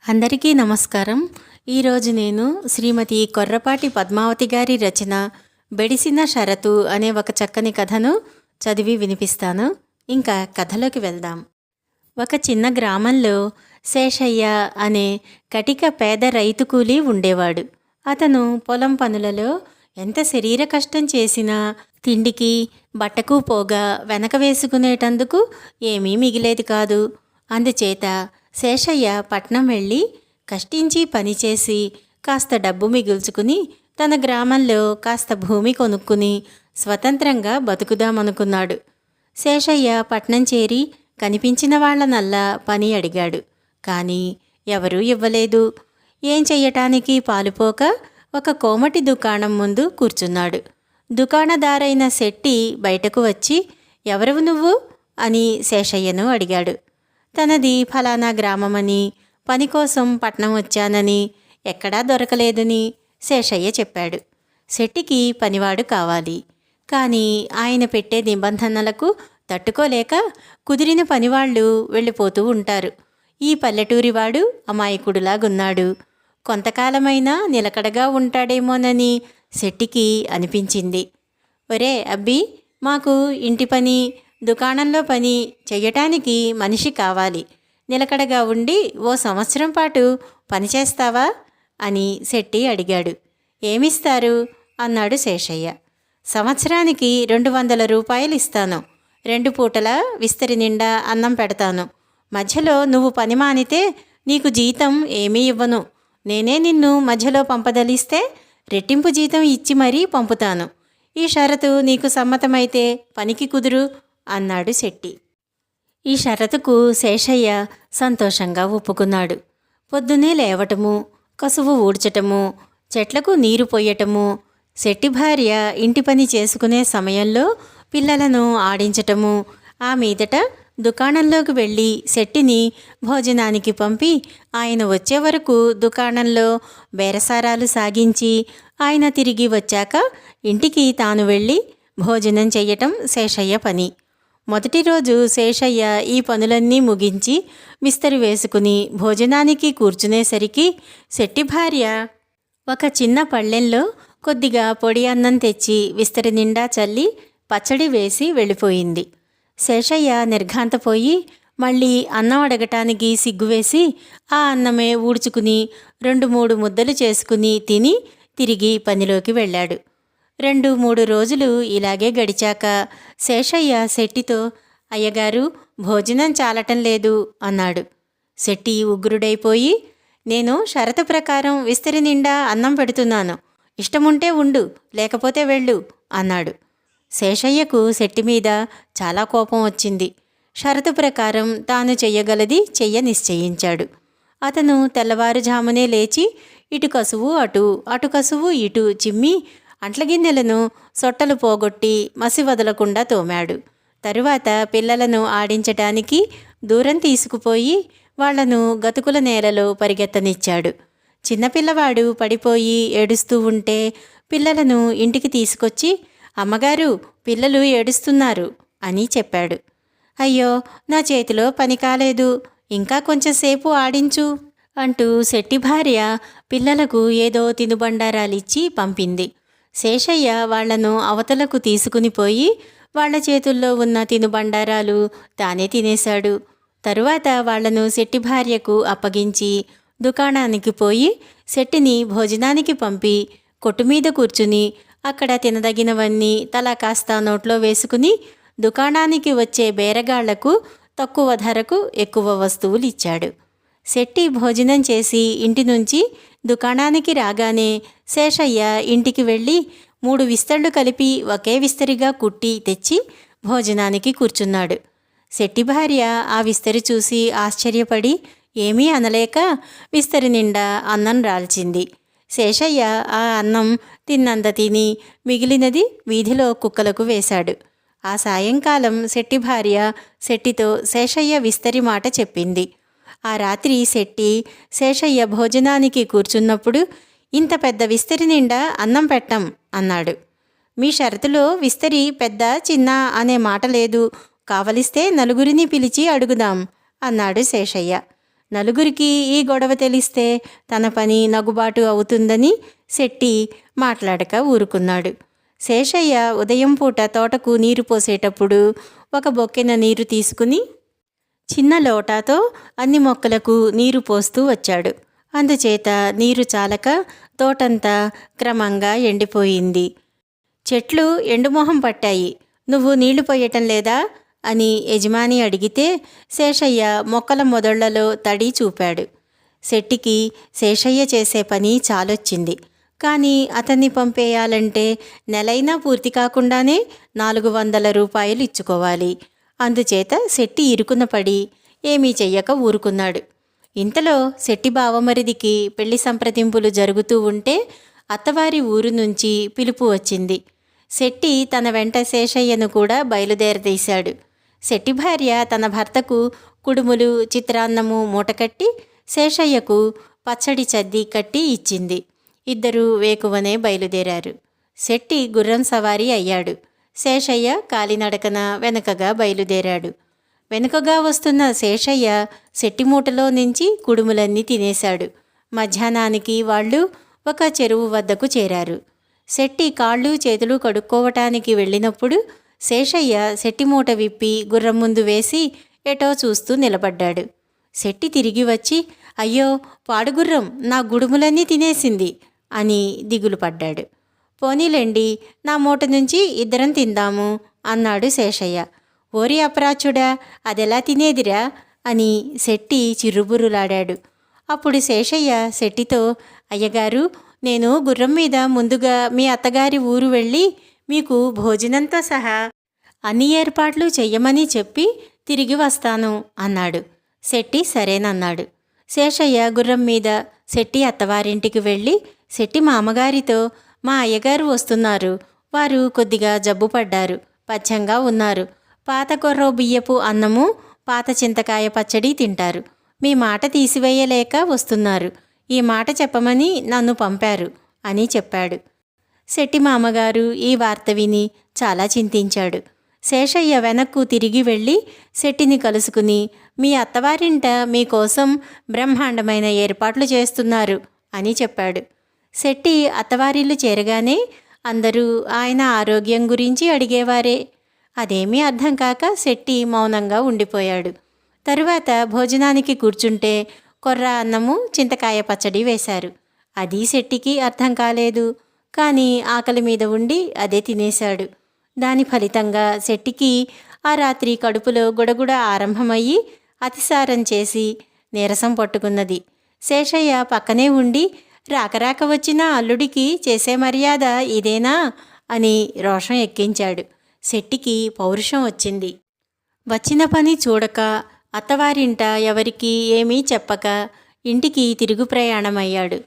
అందరికీ నమస్కారం. ఈరోజు నేను శ్రీమతి కొర్రపాటి పద్మావతి గారి రచన బెడిసిన షరతు అనే ఒక చక్కని కథను చదివి వినిపిస్తాను. ఇంకా కథలోకి వెళ్దాం. ఒక చిన్న గ్రామంలో శేషయ్య అనే కటిక పేద రైతు కూలి ఉండేవాడు. అతను పొలం పనులలో ఎంత శరీర కష్టం చేసినా తిండికి బట్టకు పోగా వెనక వేసుకునేటందుకు ఏమీ మిగిలేది కాదు. అందుచేత శేషయ్య పట్నం వెళ్ళి కష్టించి పనిచేసి కాస్త డబ్బు మిగుల్చుకుని తన గ్రామంలో కాస్త భూమి కొనుక్కుని స్వతంత్రంగా బతుకుదామనుకున్నాడు. శేషయ్య పట్నం చేరి కనిపించిన వాళ్లనల్లా పని అడిగాడు. కానీ ఎవరూ ఇవ్వలేదు. ఏం చెయ్యటానికి పాలుపోక ఒక కోమటి దుకాణం ముందు కూర్చున్నాడు. దుకాణదారైన శెట్టి బయటకు వచ్చి, "ఎవరవు నువ్వు?" అని శేషయ్యను అడిగాడు. తనది ఫలానా గ్రామమని, పని కోసం పట్నం వచ్చానని, ఎక్కడా దొరకలేదని శేషయ్య చెప్పాడు. శెట్టికి పనివాడు కావాలి. కానీ ఆయన పెట్టే నిబంధనలకు తట్టుకోలేక కుదిరిన పనివాళ్ళు వెళ్ళిపోతూ ఉంటారు. ఈ పల్లెటూరివాడు అమాయకుడులాగున్నాడు. కొంతకాలమైనా నిలకడగా ఉంటాడేమోనని శెట్టికి అనిపించింది. "ఒరే అబ్బి, మాకు ఇంటి పని, దుకాణంలో పని చెయ్యటానికి మనిషి కావాలి. నిలకడగా ఉండి 1 సంవత్సరం పాటు పనిచేస్తావా?" అని శెట్టి అడిగాడు. "ఏమిస్తారు?" అన్నాడు శేషయ్య. "సంవత్సరానికి 200 రూపాయలు ఇస్తాను. 2 పూటల విస్తరి నిండా అన్నం పెడతాను. మధ్యలో నువ్వు పని మానితే నీకు జీతం ఏమీ ఇవ్వను. నేనే నిన్ను మధ్యలో పంపదలిస్తే రెట్టింపు జీతం ఇచ్చి మరీ పంపుతాను. ఈ షరతు నీకు సమ్మతమైతే పనికి కుదురు" అన్నాడు శెట్టి. ఈ షరతుకు శేషయ్య సంతోషంగా ఒప్పుకున్నాడు. పొద్దున్నే లేవటము, కసువు ఊడ్చటము, చెట్లకు నీరు పొయ్యటము, శెట్టి భార్య ఇంటి పని చేసుకునే సమయంలో పిల్లలను ఆడించటము, ఆ మీదట దుకాణంలోకి వెళ్ళి శెట్టిని భోజనానికి పంపి ఆయన వచ్చే వరకు దుకాణంలో బేరసారాలు సాగించి ఆయన తిరిగి వచ్చాక ఇంటికి తాను వెళ్ళి భోజనం చెయ్యటం శేషయ్య పని. మొదటి రోజు శేషయ్య ఈ పనులన్నీ ముగించి విస్తరి వేసుకుని భోజనానికి కూర్చునేసరికి శెట్టి భార్య ఒక చిన్న పళ్ళెంలో కొద్దిగా పొడి అన్నం తెచ్చి విస్తరి నిండా చల్లి పచ్చడి వేసి వెళ్ళిపోయింది. శేషయ్య నిర్ఘాంతపోయి మళ్ళీ అన్నం అడగటానికి సిగ్గువేసి ఆ అన్నమే ఊడ్చుకుని 2-3 ముద్దలు చేసుకుని తిని తిరిగి పనిలోకి వెళ్ళాడు. 2-3 రోజులు ఇలాగే గడిచాక శేషయ్య శెట్టితో, "అయ్యగారు, భోజనం చాలటం లేదు" అన్నాడు. శెట్టి ఉగ్రుడైపోయి, "నేను షరతు ప్రకారం విస్తరి నిండా అన్నం పెడుతున్నాను. ఇష్టముంటే ఉండు, లేకపోతే వెళ్ళు" అన్నాడు. శేషయ్యకు శెట్టి మీద చాలా కోపం వచ్చింది. షరతు ప్రకారం తాను చెయ్యగలది నిశ్చయించాడు. అతను తెల్లవారుజామునే లేచి ఇటు కసువు అటు, అటు కసువు ఇటు చిమ్మి అంట్లగిన్నెలను సొట్టలు పోగొట్టి మసి వదలకుండా తోమాడు. తరువాత పిల్లలను ఆడించటానికి దూరం తీసుకుపోయి వాళ్లను గతుకుల నేలలో పరిగెత్తనిచ్చాడు. చిన్నపిల్లవాడు పడిపోయి ఏడుస్తూ ఉంటే పిల్లలను ఇంటికి తీసుకొచ్చి, "అమ్మగారు, పిల్లలు ఏడుస్తున్నారు" అని చెప్పాడు. "అయ్యో, నా చేతిలో పని కాలేదు, ఇంకా కొంచెంసేపు ఆడించు" అంటూ శెట్టి భార్య పిల్లలకు ఏదో తినుబండారాలిచ్చి పంపింది. శేషయ్య వాళ్లను అవతలకు తీసుకుని పోయి వాళ్ల చేతుల్లో ఉన్న తినుబండారాలు తానే తినేశాడు. తరువాత వాళ్లను శెట్టి భార్యకు అప్పగించి దుకాణానికి పోయి శెట్టిని భోజనానికి పంపి కొట్టుమీద కూర్చుని అక్కడ తినదగినవన్నీ తలా కాస్త నోట్లో వేసుకుని దుకాణానికి వచ్చే బేరగాళ్లకు తక్కువ ధరకు ఎక్కువ వస్తువులు ఇచ్చాడు. శెట్టి భోజనం చేసి ఇంటి నుంచి దుకాణానికి రాగానే శేషయ్య ఇంటికి వెళ్ళి 3 విస్తళ్ళు కలిపి ఒకే విస్తరిగా కుట్టి తెచ్చి భోజనానికి కూర్చున్నాడు. శెట్టి భార్య ఆ విస్తరి చూసి ఆశ్చర్యపడి ఏమీ అనలేక విస్తరి నిండా అన్నం రాల్చింది. శేషయ్య ఆ అన్నం తిన్నంత తిని మిగిలినది వీధిలో కుక్కలకు వేశాడు. ఆ సాయంకాలం శెట్టి భార్య శెట్టితో శేషయ్య విస్తరి మాట చెప్పింది. ఆ రాత్రి శెట్టి శేషయ్య భోజనానికి కూర్చున్నప్పుడు, "ఇంత పెద్ద విస్తరి నిండా అన్నం పెట్టం" అన్నాడు. "మీ షరతులో విస్తరి పెద్ద చిన్న అనే మాట లేదు. కావలిస్తే నలుగురిని పిలిచి అడుగుదాం" అన్నాడు శేషయ్య. నలుగురికి ఈ గొడవ తెలిస్తే తన పని నగుబాటు అవుతుందని శెట్టి మాట్లాడక ఊరుకున్నాడు. శేషయ్య ఉదయం పూట తోటకు నీరు పోసేటప్పుడు ఒక బొక్కెన నీరు తీసుకుని చిన్న లోటాతో అన్ని మొక్కలకు నీరు పోస్తూ వచ్చాడు. అందుచేత నీరు చాలక తోటంతా క్రమంగా ఎండిపోయింది. చెట్లు ఎండుమొహం పట్టాయి. నువ్వు నీళ్లు పోయటం లేదా అని యజమాని అడిగితే శేషయ్య మొక్కల మొదళ్లలో తడి చూపాడు. శెట్టికి శేషయ్య చేసే పని చాలొచ్చింది. కానీ అతన్ని పంపేయాలంటే నెలైనా పూర్తి కాకుండానే 400 రూపాయలు ఇచ్చుకోవాలి. అందుచేత శెట్టి ఇరుకున పడి ఏమీ చెయ్యక ఊరుకున్నాడు. ఇంతలో శెట్టి బావమరిదికి పెళ్లి సంప్రదింపులు జరుగుతూ ఉంటే అత్తవారి ఊరు నుంచి పిలుపు వచ్చింది. శెట్టి తన వెంట శేషయ్యను కూడా బయలుదేరదీశాడు. శెట్టి భార్య తన భర్తకు కుడుములు, చిత్రాన్నము మూటకట్టి శేషయ్యకు పచ్చడి చద్ది కట్టి ఇచ్చింది. ఇద్దరూ వేకువనే బయలుదేరారు. శెట్టి గుర్రం సవారీ అయ్యాడు. శేషయ్య కాలినడకన వెనుకగా బయలుదేరాడు. వెనుకగా వస్తున్న శేషయ్య శెట్టి మూటలో నుంచి కుడుములన్నీ తినేశాడు. మధ్యాహ్నానికి వాళ్ళు ఒక చెరువు వద్దకు చేరారు. శెట్టి కాళ్ళు చేతులు కడుక్కోవటానికి వెళ్ళినప్పుడు శేషయ్య శెట్టి మూట విప్పి గుర్రం ముందు వేసి ఎటో చూస్తూ నిలబడ్డాడు. శెట్టి తిరిగి వచ్చి, అయ్యో పాడుగుర్రం నా గుడుములన్నీ తినేసింది అని దిగులు పడ్డాడు. పోనీలేండి, నా మూట నుంచి ఇద్దరం తిందాము అన్నాడు శేషయ్య. ఓరి అపరాచుడా, అదెలా తినేదిరా అని శెట్టి చిర్రుబుర్రులాడాడు. అప్పుడు శేషయ్య శెట్టితో, అయ్యగారు, నేను గుర్రం మీద ముందుగా మీ అత్తగారి ఊరు వెళ్ళి మీకు భోజనంతో సహా అన్ని ఏర్పాట్లు చెయ్యమని చెప్పి తిరిగి వస్తాను అన్నాడు. శెట్టి సరేనన్నాడు. శేషయ్య గుర్రం మీద శెట్టి అత్తవారింటికి వెళ్ళి శెట్టి మామగారితో, మా అయ్యగారు వస్తున్నారు, వారు కొద్దిగా జబ్బుపడ్డారు, పచ్చంగా ఉన్నారు, పాత కొర్రో బియ్యపు అన్నము పాత చింతకాయ పచ్చడి తింటారు, మీ మాట తీసివేయలేక వస్తున్నారు, ఈ మాట చెప్పమని నన్ను పంపారు అని చెప్పాడు. శెట్టి మామగారు ఈ వార్త విని చాలా చింతించాడు. శేషయ్య వెనక్కు తిరిగి వెళ్ళి శెట్టిని కలుసుకుని, మీ అత్తవారింట మీకోసం బ్రహ్మాండమైన ఏర్పాట్లు చేస్తున్నారు అని చెప్పాడు. శెట్టి అత్తవారిల్లు చేరగానే అందరూ ఆయన ఆరోగ్యం గురించి అడిగేవారే. అదేమీ అర్థం కాక శెట్టి మౌనంగా ఉండిపోయాడు. తరువాత భోజనానికి కూర్చుంటే కొర్ర అన్నము చింతకాయ పచ్చడి వేశారు. అది శెట్టికి అర్థం కాలేదు. కానీ ఆకలి మీద ఉండి అదే తినేశాడు. దాని ఫలితంగా శెట్టికి ఆ రాత్రి కడుపులో గుడగుడ ఆరంభమయ్యి అతిసారం చేసి నీరసం పట్టుకున్నది. శేషయ్య పక్కనే ఉండి, రాకరాక వచ్చిన అల్లుడికి చేసే మర్యాద ఇదేనా అని రోషం ఎక్కించాడు. శెట్టికి పౌరుషం వచ్చింది. వచ్చిన పని చూడక అత్తవారింట ఎవరికీ ఏమీ చెప్పక ఇంటికి తిరుగు ప్రయాణమయ్యాడు.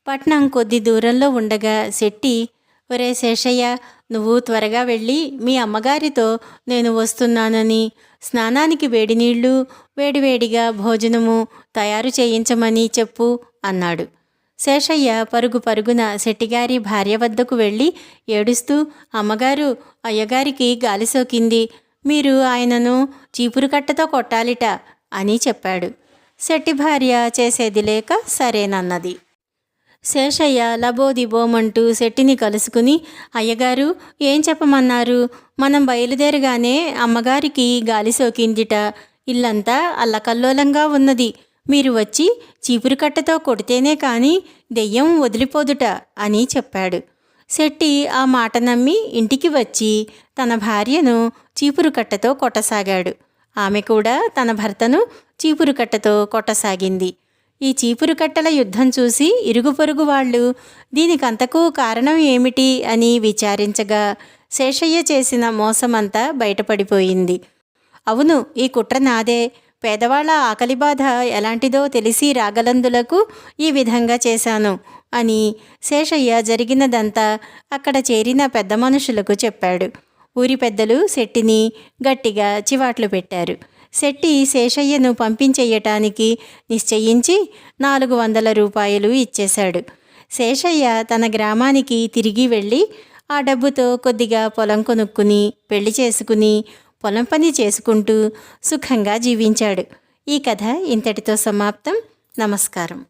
పట్నం కొద్ది దూరంలో ఉండగా శెట్టి, ఒరే శేషయ్య, నువ్వు త్వరగా వెళ్ళి మీ అమ్మగారితో నేను వస్తున్నానని, స్నానానికి వేడి నీళ్లు, వేడివేడిగా భోజనము తయారు చేయించమని చెప్పు అన్నాడు. శేషయ్య పరుగు పరుగున శెట్టిగారి భార్య వద్దకు వెళ్ళి ఏడుస్తూ, అమ్మగారు, అయ్యగారికి గాలి సోకింది, మీరు ఆయనను చీపురు కట్టతో కొట్టాలిట అని చెప్పాడు. శెట్టి భార్య చేసేది లేక సరేనన్నది. శేషయ్య లబోదిబోమంటూ శెట్టిని కలుసుకుని, అయ్యగారు ఏం చెప్పమన్నారు, మనం బయలుదేరగానే అమ్మగారికి గాలి సోకిందిట, ఇల్లంతా అల్లకల్లోలంగా ఉన్నది, మీరు వచ్చి చీపురు కట్టతో కొడితేనే కానీ దెయ్యం వదిలిపోదుట అని చెప్పాడు. శెట్టి ఆ మాట నమ్మి ఇంటికి వచ్చి తన భార్యను చీపురు కట్టతో కొట్టసాగాడు. ఆమె కూడా తన భర్తను చీపురు కట్టతో కొట్టసాగింది. ఈ చీపురు కట్టల యుద్ధం చూసి ఇరుగు పొరుగు వాళ్ళు దీనికంతకు కారణం ఏమిటి అని విచారించగా శేషయ్య చేసిన మోసమంతా బయటపడిపోయింది. అవును, ఈ కుట్ర నాదే, పేదవాళ్ల ఆకలి బాధ ఎలాంటిదో తెలిసి రాగలందులకు ఈ విధంగా చేశాను అని శేషయ్య జరిగినదంతా అక్కడ చేరిన పెద్ద మనుషులకు చెప్పాడు. ఊరి పెద్దలు శెట్టిని గట్టిగా చివాట్లు పెట్టారు. శెట్టి శేషయ్యను పంపించెయ్యటానికి నిశ్చయించి 400 రూపాయలు ఇచ్చేశాడు. శేషయ్య తన గ్రామానికి తిరిగి వెళ్ళి ఆ డబ్బుతో కొద్దిగా పొలం కొనుక్కుని పెళ్లి చేసుకుని పొలం పని చేసుకుంటూ సుఖంగా జీవించాడు. ఈ కథ ఇంతటితో సమాప్తం. నమస్కారం.